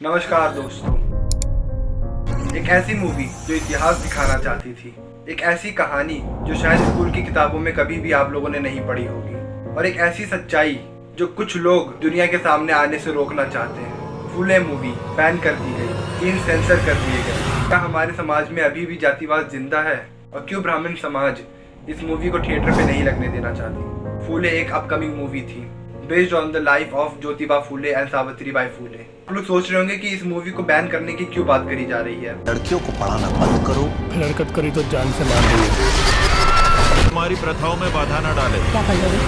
नमस्कार दोस्तों। एक ऐसी मूवी जो इतिहास दिखाना चाहती थी, एक ऐसी कहानी जो शायद स्कूल की किताबों में कभी भी आप लोगों ने नहीं पढ़ी होगी, और एक ऐसी सच्चाई जो कुछ लोग दुनिया के सामने आने से रोकना चाहते हैं। फूले मूवी बैन कर दी गई, सीन सेंसर कर दिए गए। क्या हमारे समाज में अभी भी जातिवाद जिंदा है, और क्यों ब्राह्मण समाज इस मूवी को थिएटर पे नहीं लगने देना चाहती? फूले एक अपकमिंग मूवी थी based on the life of Jyotiba Phule and Savitribai Phule. आप लोग सोच रहे होंगे कि इस मूवी को बैन करने की क्यों बात करी जा रही है। लड़कियों को पढ़ाना बंद करो, फिर हरकत करी तो जान से मार देंगे। हमारी प्रथाओं में बाधा न डाले। क्या कर लोगे?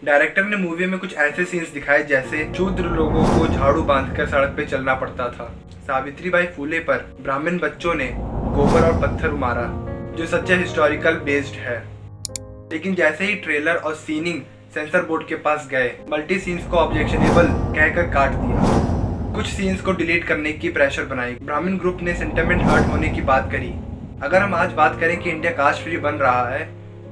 डायरेक्टर ने मूवी में कुछ ऐसे सीन्स दिखाए जैसे शूद्र लोगों को झाड़ू बांधकर सड़क पे चलना पड़ता था। सावित्रीबाई फूले पर ब्राह्मण बच्चों ने गोबर और पत्थर मारा, जो सच्चे हिस्टोरिकल बेस्ड है। लेकिन जैसे ही ट्रेलर और सीनिंग सेंसर बोर्ड के पास गए, मल्टी सीन्स को ऑब्जेक्शनेबल कहकर काट दिया। कुछ सीन्स को डिलीट करने की प्रेशर बनाई। ब्राह्मण ग्रुप ने सेंटिमेंट हर्ट होने की बात करी। अगर हम आज बात करें कि इंडिया कास्ट फ्री बन रहा है,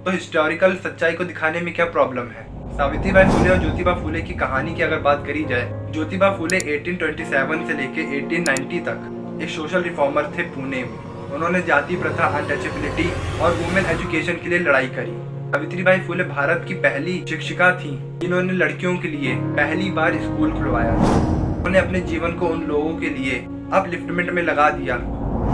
तो हिस्टोरिकल सच्चाई को दिखाने में क्या प्रॉब्लम है? सावित्रीबाई फूले और ज्योतिबा फूले की कहानी की अगर बात करी जाए, ज्योतिबा फूले 1827 से लेकर 1890 तक एक सोशल रिफॉर्मर थे पुणे में। उन्होंने जाति प्रथा, अनटचेबिलिटी और वुमेन एजुकेशन के लिए लड़ाई करी। सावित्रीबाई फूले भारत की पहली शिक्षिका थी जिन्होंने लड़कियों के लिए पहली बार स्कूल खुलवाया। उन्होंने अपने जीवन को उन लोगों के लिए अपलिफ्टमेंट में लगा दिया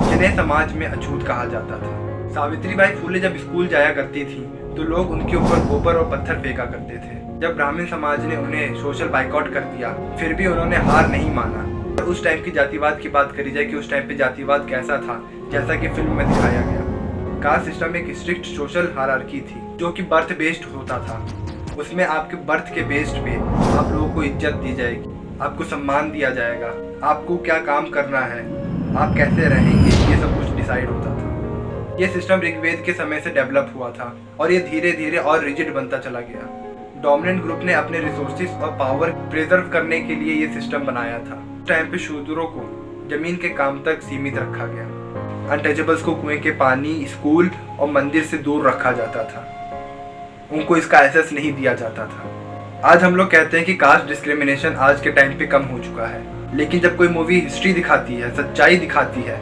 जिन्हें समाज में अछूत कहा जाता था। सावित्रीबाई फूले जब स्कूल जाया करती थी तो लोग उनके ऊपर गोबर और पत्थर फेंका करते थे। जब ब्राह्मण समाज ने उन्हें सोशल बाइकआउट कर दिया, फिर भी उन्होंने हार नहीं माना। और उस टाइम की जातिवाद की बात करी जाए कि उस टाइम पे जातिवाद कैसा था, जैसा कि फिल्म में दिखाया गया। कास्ट सिस्टम एक स्ट्रिक्ट सोशल हायरार्की थी जो कि बर्थ बेस्ड होता था। उसमें आपके बर्थ के बेस्ड पे आप लोगों को इज्जत दी जाएगी, आपको सम्मान दिया जाएगा, आपको क्या काम करना है, आप कैसे रहेंगे, ये सब कुछ डिसाइड होता था। ये सिस्टम ऋग्वेद के समय से डेवलप हुआ था और ये धीरे धीरे और रिजिड बनता चला गया। डोमिनेंट ग्रुप ने अपने रिसोर्सेज और पावर प्रिजर्व करने के लिए ये सिस्टम बनाया था। उस टाइम पे शूद्रों को जमीन के काम तक सीमित रखा गया। अनटचेबल्स को कुएं के पानी, स्कूल और मंदिर से दूर रखा जाता था। उनको इसका एसेस नहीं दिया जाता था। आज हम लोग कहते हैं कि कास्ट डिस्क्रिमिनेशन आज के टाइम पे कम हो चुका है, लेकिन जब कोई मूवी हिस्ट्री दिखाती है, सच्चाई दिखाती है,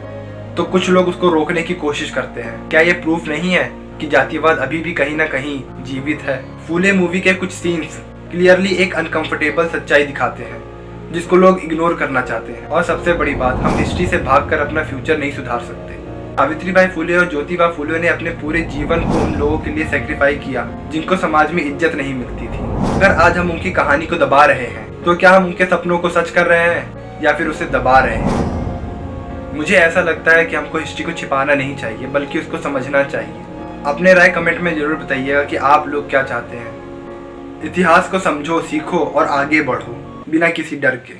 तो कुछ लोग उसको रोकने की कोशिश करते हैं। क्या ये प्रूफ नहीं है कि जातिवाद अभी भी कहीं ना कहीं जीवित है? फूले मूवी के कुछ सीन्स क्लियरली एक अनकंफर्टेबल सच्चाई दिखाते हैं जिसको लोग इग्नोर करना चाहते हैं। और सबसे बड़ी बात, हम हिस्ट्री से भागकर अपना फ्यूचर नहीं सुधार सकते। सावित्रीबाई फूले और ज्योतिबा फूले ने अपने पूरे जीवन को उन लोगों के लिए सेक्रीफाई किया जिनको समाज में इज्जत नहीं मिलती थी। अगर आज हम उनकी कहानी को दबा रहे हैं, तो क्या हम उनके सपनों को सच कर रहे हैं या फिर उसे दबा रहे हैं? मुझे ऐसा लगता है कि हमको हिस्ट्री को छिपाना नहीं चाहिए, बल्कि उसको समझना चाहिए। अपने राय कमेंट में जरूर बताइएगा कि आप लोग क्या चाहते हैं। इतिहास को समझो, सीखो और आगे बढ़ो बिना किसी डर के।